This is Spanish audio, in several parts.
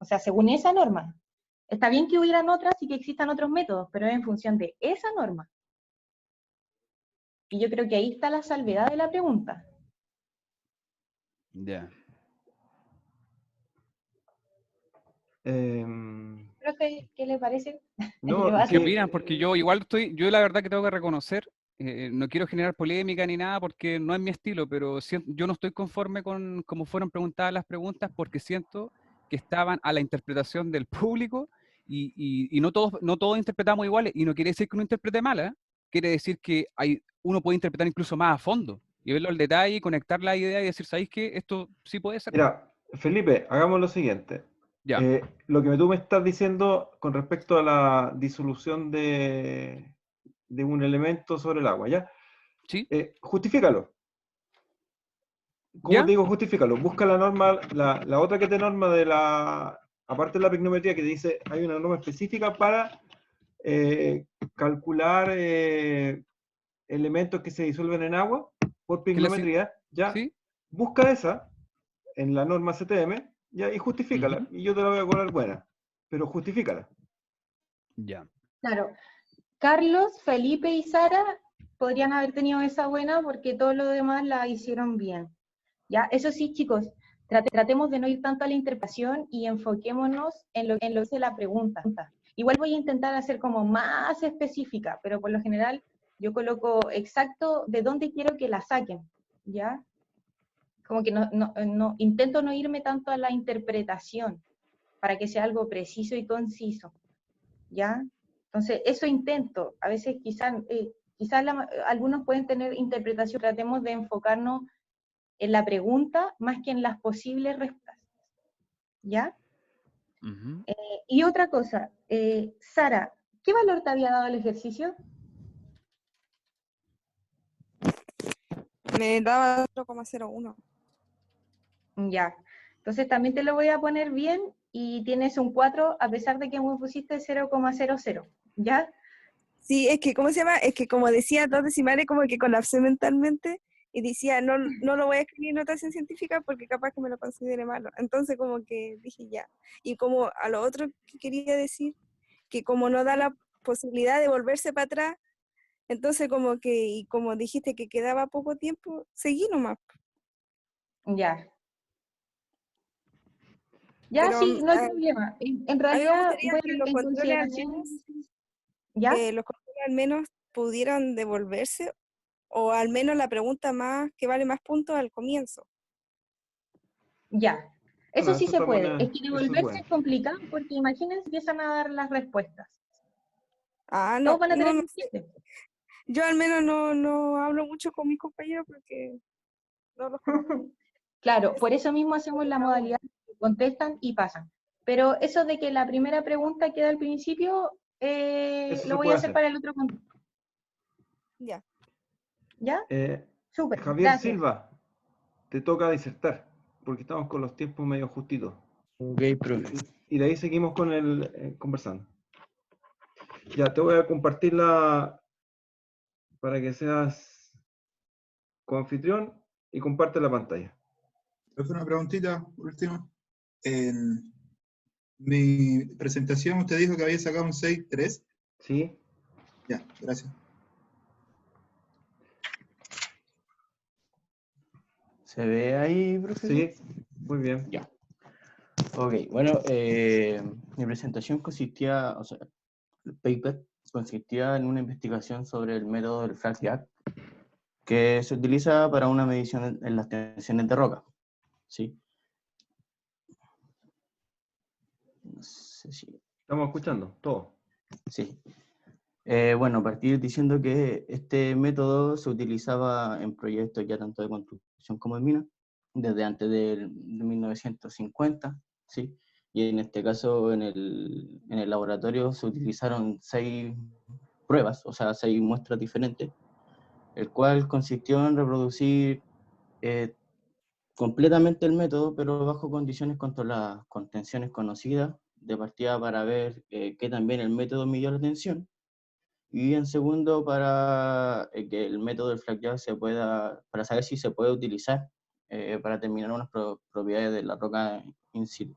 O sea, según esa norma. Está bien que hubieran otras y que existan otros métodos, pero es en función de esa norma. Y yo creo que ahí está la salvedad de la pregunta. Ya. Profe, ¿qué le parece? No, ¿Qué opinan? Porque yo igual yo la verdad que tengo que reconocer, no quiero generar polémica ni nada porque no es mi estilo, pero yo no estoy conforme con cómo fueron preguntadas las preguntas porque siento que estaban a la interpretación del público y no todos interpretamos iguales y no quiere decir que uno interprete mal, ¿eh? Quiere decir que uno puede interpretar incluso más a fondo y verlo al detalle, conectar la idea y decir, ¿sabéis qué? Esto sí puede ser. Mira, Felipe, hagamos lo siguiente. Ya. Lo que tú me estás diciendo con respecto a la disolución de un elemento sobre el agua, ¿ya? ¿Sí? Justifícalo. ¿Cómo ¿Ya? te digo justifícalo? Busca la norma, la otra que te norma de la, aparte de la pignometría, que dice, hay una norma específica para calcular elementos que se disuelven en agua por ¿Qué le pignometría, ¿ya? ¿Sí? Busca esa en la norma CTM, ¿ya? Y justifícala. Ujú. Y yo te la voy a cobrar buena, pero justifícala. Ya. Claro. Carlos, Felipe y Sara podrían haber tenido esa buena porque todo lo demás la hicieron bien. ¿Ya? Eso sí, chicos, tratemos de no ir tanto a la interpretación y enfoquémonos en lo que dice la pregunta. Igual voy a intentar hacer como más específica, pero por lo general yo coloco exacto de dónde quiero que la saquen, ¿ya? Como que intento no irme tanto a la interpretación para que sea algo preciso y conciso, ¿ya? Entonces, eso intento. A veces quizás algunos pueden tener interpretación, tratemos de enfocarnos en la pregunta más que en las posibles respuestas, ¿ya? Ujú. Y otra cosa, Sara, ¿qué valor te había dado el ejercicio? Me daba 0,01. Ya, entonces también te lo voy a poner bien y tienes un 4 a pesar de que me pusiste 0,00, ¿ya? Sí, es que, ¿cómo se llama? Es que como decía dos decimales, como que colapsé mentalmente y decía, no, no lo voy a escribir en notación científica porque capaz que me lo considere malo. Entonces como que dije ya. Y como a lo otro que quería decir, que como no da la posibilidad de volverse para atrás, entonces como que, y como dijiste que quedaba poco tiempo, seguí nomás. Ya. Ya, Pero sí, no hay problema. En a mí me realidad, gustaría que bueno, los en controles al consideración, menos, ¿ya? pudieran devolverse, o al menos la pregunta más que vale más puntos al comienzo. Ya. Eso Bueno, sí eso se está puede. buena, Es que eso es devolverse bueno. es complicado porque imagínense empiezan a dar las respuestas. Ah, Todos no, van a tener no un sé. 7. Yo al menos no hablo mucho con mis compañeros porque no los conozco. Claro, por eso mismo hacemos la modalidad que contestan y pasan. Pero eso de que la primera pregunta queda al principio, Eso lo se voy a puede hacer hacer. para el otro contexto. Ya. ¿Ya? Súper, Javier gracias. Silva, te toca disertar, porque estamos con los tiempos medio justitos. Ok, profe. Y de ahí seguimos con el conversando. Ya, te voy a compartir para que seas coanfitrión y comparte la pantalla. Profe, una preguntita, por último. En mi presentación usted dijo que había sacado un 6.3. ¿Sí? Ya, gracias. ¿Se ve ahí, profesor? Sí, muy bien. Ya. Ok, bueno, mi presentación consistía, o sea, el paper consistía en una investigación sobre el método del frac Jack, que se utiliza para una medición en las tensiones de roca. ¿Sí? No sé si... Estamos escuchando, todo. Sí. Bueno, partir diciendo que este método se utilizaba en proyectos ya tanto de construcción como de mina, desde antes de 1950, ¿sí? Y en este caso, en el laboratorio se utilizaron 6 pruebas, o sea, 6 muestras diferentes, el cual consistió en reproducir completamente el método, pero bajo condiciones controladas, con tensiones conocidas, de partida para ver que también el método midió la tensión, y en segundo, para que el método del FlatJack para saber si se puede utilizar para determinar unas propiedades de la roca in situ.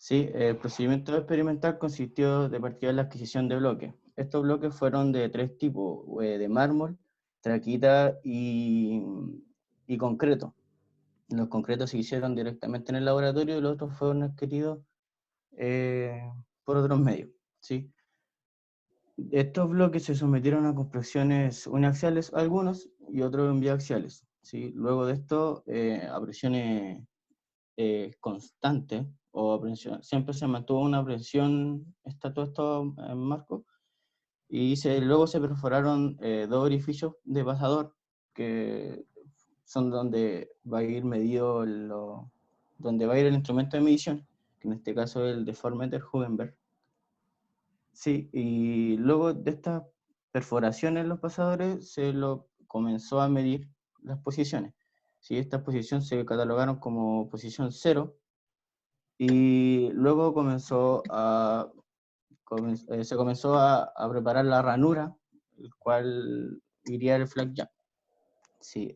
Sí, el procedimiento experimental consistió de partida en la adquisición de bloques. Estos bloques fueron de 3 tipos, de mármol, traquita y concreto. Los concretos se hicieron directamente en el laboratorio y los otros fueron adquiridos por otros medios, ¿sí? Estos bloques se sometieron a compresiones uniaxiales, algunos, y otros biaxiales, ¿sí? Luego de esto, a presiones constantes, siempre se mantuvo una presión, está todo esto en marco, y luego se perforaron 2 orificios de pasador, que son donde va a ir medido donde va a ir el instrumento de medición, que en este caso es el deformeter Hugenberg. Sí, y luego de estas perforaciones en los pasadores se lo comenzó a medir las posiciones. Sí, estas posiciones se catalogaron como posición 0 y luego se comenzó a preparar la ranura, el cual iría el flakjack. Sí,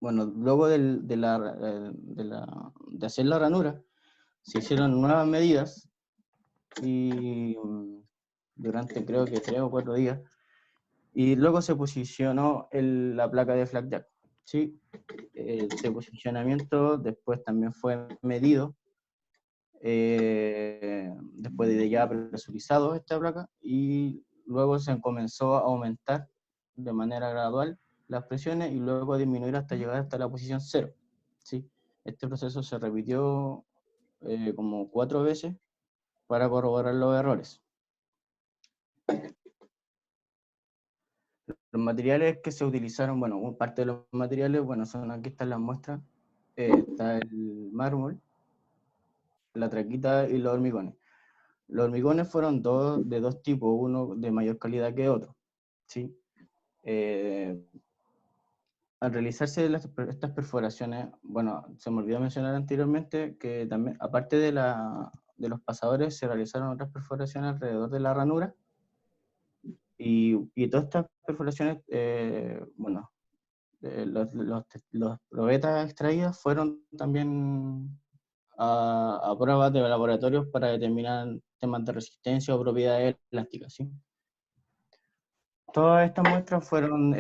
bueno, luego de hacer la ranura, se hicieron nuevas medidas y durante creo que 3 o 4 días, y luego se posicionó la placa de flakjack. ¿Sí? Ese posicionamiento después también fue medido, después de ya presurizado esta placa, y luego se comenzó a aumentar de manera gradual las presiones y luego a disminuir hasta llegar hasta la posición 0. ¿Sí? Este proceso se repitió como 4 veces para corroborar los errores. Los materiales que se utilizaron, bueno, parte de los materiales, bueno, aquí están las muestras, está el mármol, la traquita y los hormigones. Los hormigones fueron de 2 tipos, uno de mayor calidad que otro, ¿sí? Al realizarse estas perforaciones, bueno, se me olvidó mencionar anteriormente que también, aparte de los pasadores, se realizaron otras perforaciones alrededor de la ranura, y todas estas perforaciones, bueno, los probetas extraídas fueron también a pruebas de laboratorios para determinar temas de resistencia o propiedades elásticas, ¿sí? Todas estas muestras fueron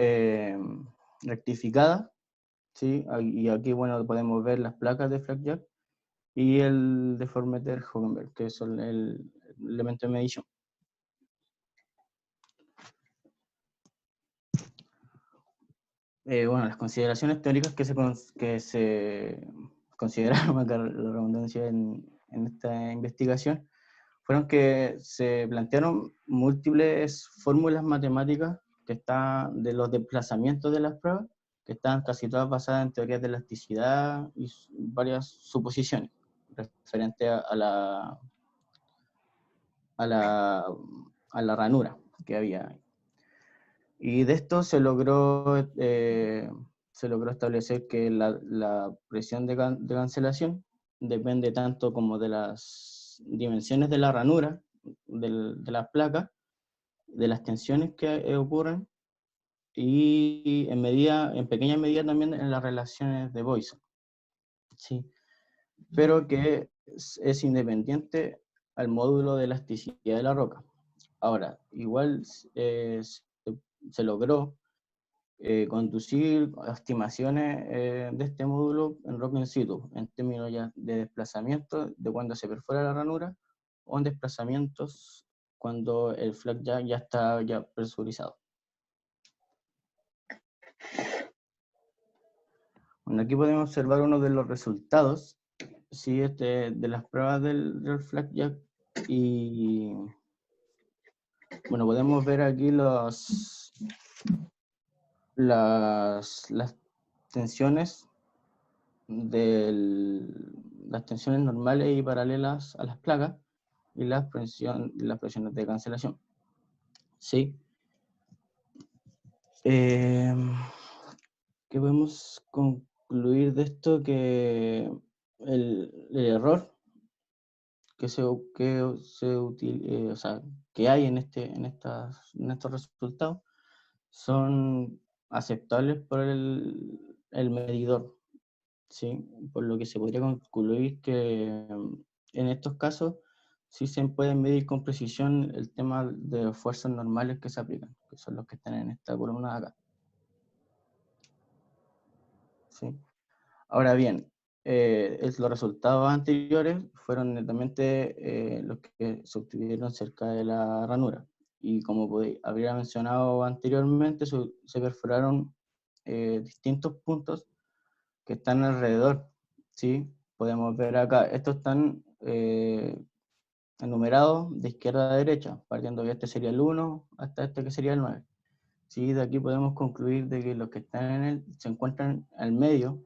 rectificadas, ¿sí? Y aquí, bueno, podemos ver las placas de flakjack y el deformeter Hugenberg, que son el elemento de medición. Bueno, las consideraciones teóricas que se consideraron, acá la redundancia, en esta investigación, fueron que se plantearon múltiples fórmulas matemáticas de los desplazamientos de las pruebas, que estaban casi todas basadas en teorías de elasticidad y varias suposiciones referentes a la ranura que había ahí. Y de esto se logró establecer que la presión de cancelación depende tanto como de las dimensiones de la ranura, de las placas, de las tensiones que ocurren, y en pequeña medida también en las relaciones de Boyson. ¿Sí? Pero que es independiente al módulo de elasticidad de la roca. Ahora, igual se logró conducir estimaciones de este módulo en roca in situ, en términos ya de desplazamiento de cuando se perfora la ranura, o en desplazamientos cuando el flakjack ya está presurizado. Bueno, aquí podemos observar uno de los resultados, ¿sí? De las pruebas del flakjack, y bueno, podemos ver aquí las tensiones las tensiones normales y paralelas a las placas y las presiones de cancelación. ¿Sí? ¿Qué podemos concluir de esto? Que el error que hay en estos resultados son aceptables por el medidor, ¿sí? Por lo que se podría concluir que en estos casos sí se puede medir con precisión el tema de los fuerzas normales que se aplican, que son los que están en esta columna de acá. ¿Sí? Ahora bien, los resultados anteriores fueron netamente los que se obtuvieron cerca de la ranura. Y como habría mencionado anteriormente, se perforaron distintos puntos que están alrededor, ¿sí? Podemos ver acá, estos están enumerados de izquierda a derecha, partiendo de este sería el 1 hasta este que sería el 9. ¿Sí? De aquí podemos concluir de que los que están se encuentran al medio,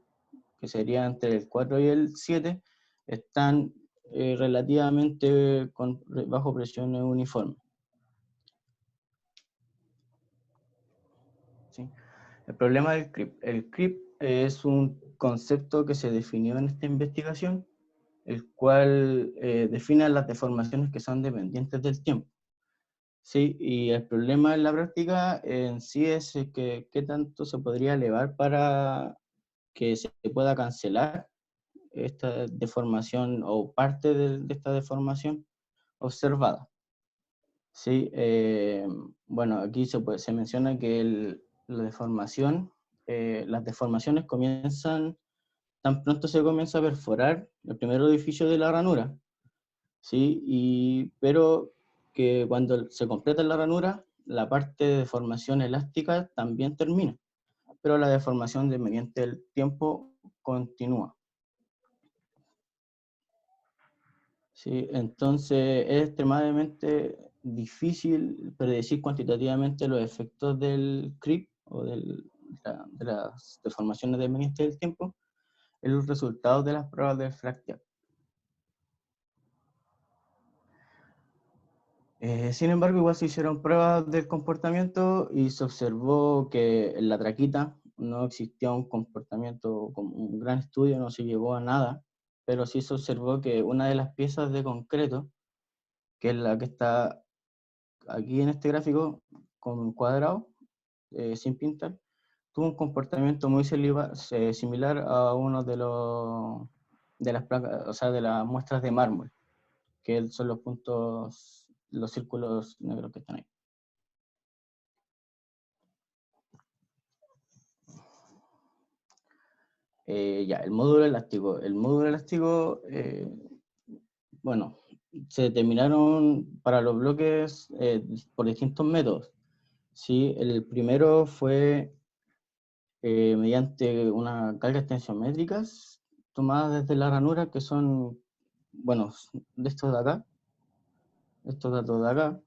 que sería entre el 4 y el 7, están relativamente bajo presión uniforme. ¿Sí? El problema del creep. El creep es un concepto que se definió en esta investigación, el cual define las deformaciones que son dependientes del tiempo. Sí, y el problema en la práctica en sí es que qué tanto se podría elevar para que se pueda cancelar esta deformación o parte de esta deformación observada. Sí, bueno, aquí se menciona que la deformación, las deformaciones comienzan, tan pronto se comienza a perforar el primer orificio de la ranura, ¿sí? Pero que cuando se completa la ranura, la parte de deformación elástica también termina, pero la deformación mediante el tiempo continúa. Sí, entonces es extremadamente difícil predecir cuantitativamente los efectos del creep o de las deformaciones dependientes del tiempo en los resultados de las pruebas de Flack-Jack. Sin embargo, igual se hicieron pruebas del comportamiento y se observó que en la traquita no existía un comportamiento, como un gran estudio, no se llegó a nada, pero sí se observó que una de las piezas de concreto, que es la que está aquí en este gráfico con un cuadrado, sin pintar, tuvo un comportamiento muy similar a uno de las placas, o sea, de las muestras de mármol, que son los puntos, los círculos negros que están ahí. Ya, el módulo elástico. El módulo elástico, bueno, se determinaron para los bloques por distintos métodos. ¿Sí? El primero fue mediante una cargas tensiométricas tomadas desde la ranura, que son, bueno, de estos de acá, estos datos de acá.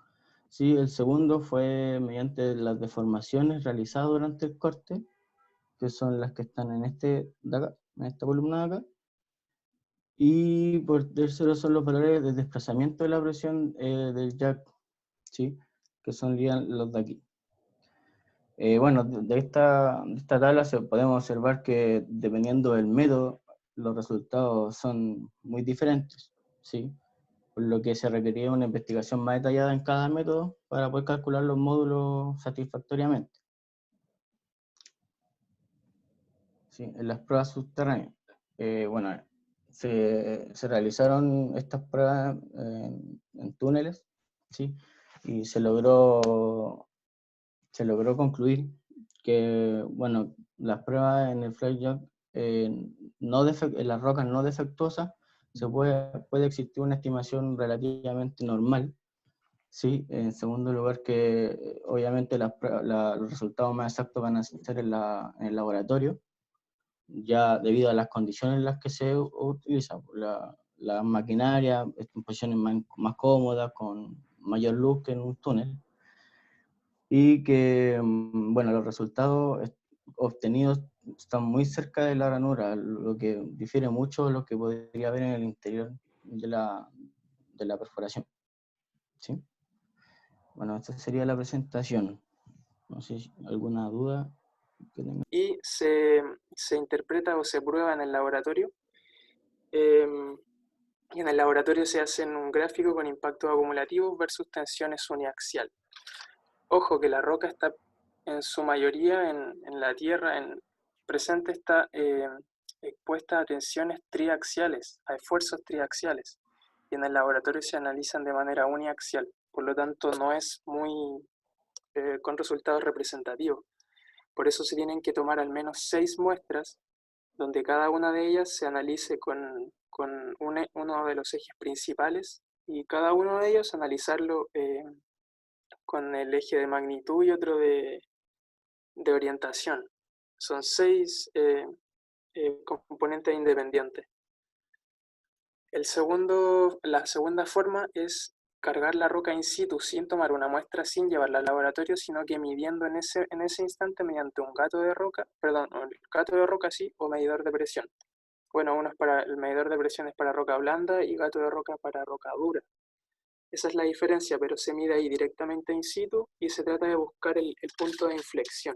¿Sí? El segundo fue mediante las deformaciones realizadas durante el corte, que son las que están en de acá, en esta columna de acá. Y por tercero son los valores de desplazamiento de la presión del jack, ¿sí? Que son los de aquí. Bueno, de esta tabla podemos observar que dependiendo del método, los resultados son muy diferentes, ¿sí? Por lo que se requería una investigación más detallada en cada método para poder calcular los módulos satisfactoriamente. ¿Sí? En las pruebas subterráneas, bueno, se realizaron estas pruebas en túneles, ¿sí? Y se logró concluir que, bueno, las pruebas en el Flack-Jack, en las rocas no defectuosas, puede existir una estimación relativamente normal, ¿sí? En segundo lugar, que obviamente los resultados más exactos van a ser en el laboratorio, ya debido a las condiciones en las que se utiliza, la maquinaria, en posiciones más cómodas, con mayor luz que en un túnel, y que, bueno, los resultados obtenidos están muy cerca de la ranura, lo que difiere mucho de lo que podría haber en el interior de la perforación. ¿Sí? Bueno, esta sería la presentación. No sé si alguna duda que tenga. Y se interpreta o se prueba en el laboratorio. Y en el laboratorio se hace un gráfico con impactos acumulativos versus tensiones uniaxial. Ojo que la roca está en su mayoría en la tierra, presente está expuesta a tensiones triaxiales, a esfuerzos triaxiales, y en el laboratorio se analizan de manera uniaxial, por lo tanto no es muy con resultados representativos. Por eso se tienen que tomar al menos 6 muestras, donde cada una de ellas se analice con uno de los ejes principales, y cada uno de ellos analizarlo con el eje de magnitud y otro de orientación. Son 6 componentes independientes. La segunda forma es cargar la roca in situ sin tomar una muestra, sin llevarla al laboratorio, sino que midiendo en ese instante mediante un gato de roca, sí, o medidor de presión. Bueno, el medidor de presión es para roca blanda y gato de roca para roca dura. Esa es la diferencia, pero se mide ahí directamente in situ y se trata de buscar el punto de inflexión,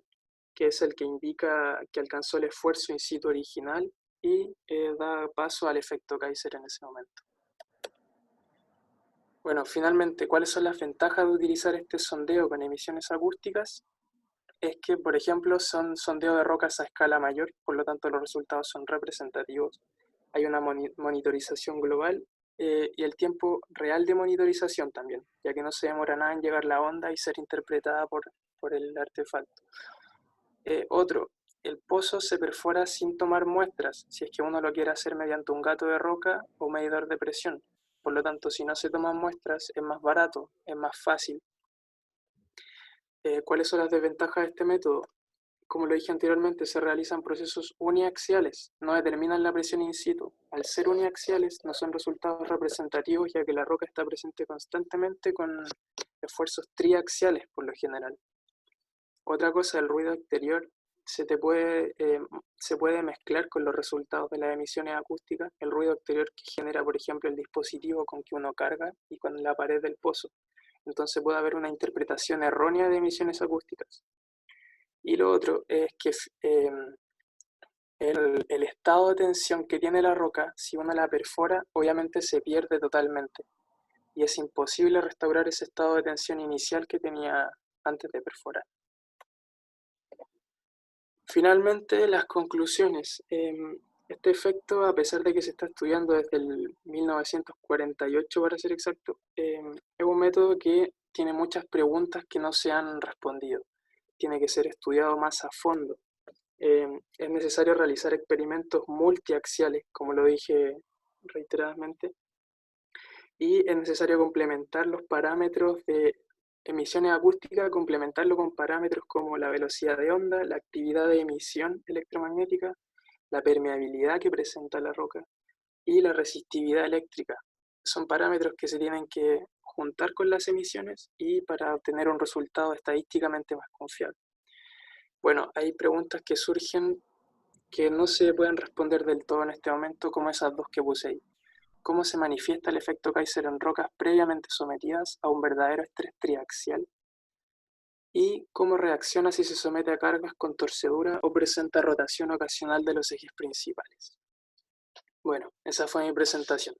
que es el que indica que alcanzó el esfuerzo in situ original y da paso al efecto Kaiser en ese momento. Bueno, finalmente, ¿cuáles son las ventajas de utilizar este sondeo con emisiones acústicas? Es que, por ejemplo, son sondeo de rocas a escala mayor, por lo tanto los resultados son representativos. Hay una monitorización global y el tiempo real de monitorización también, ya que no se demora nada en llegar la onda y ser interpretada por el artefacto. Otro, el pozo se perfora sin tomar muestras, si es que uno lo quiere hacer mediante un gato de roca o medidor de presión. Por lo tanto, si no se toman muestras, es más barato, es más fácil. ¿Cuáles son las desventajas de este método? Como lo dije anteriormente, se realizan procesos uniaxiales, no determinan la presión in situ. Al ser uniaxiales, no son resultados representativos, ya que la roca está presente constantemente con esfuerzos triaxiales, por lo general. Otra cosa, el ruido exterior se puede mezclar con los resultados de las emisiones acústicas, el ruido exterior que genera, por ejemplo, el dispositivo con que uno carga y con la pared del pozo. Entonces puede haber una interpretación errónea de emisiones acústicas. Y lo otro es que el estado de tensión que tiene la roca, si uno la perfora, obviamente se pierde totalmente. Y es imposible restaurar ese estado de tensión inicial que tenía antes de perforar. Finalmente, las conclusiones. Este efecto, a pesar de que se está estudiando desde el 1948, para ser exacto, es un método que tiene muchas preguntas que no se han respondido. Tiene que ser estudiado más a fondo. Es necesario realizar experimentos multiaxiales, como lo dije reiteradamente, y es necesario complementar los parámetros de emisiones acústicas, complementarlo con parámetros como la velocidad de onda, la actividad de emisión electromagnética, la permeabilidad que presenta la roca y la resistividad eléctrica. Son parámetros que se tienen que juntar con las emisiones y para obtener un resultado estadísticamente más confiable. Bueno, hay preguntas que surgen que no se pueden responder del todo en este momento, como esas dos que puse ahí. ¿Cómo se manifiesta el efecto Kaiser en rocas previamente sometidas a un verdadero estrés triaxial? ¿Y cómo reacciona si se somete a cargas con torcedura o presenta rotación ocasional de los ejes principales? Bueno, esa fue mi presentación.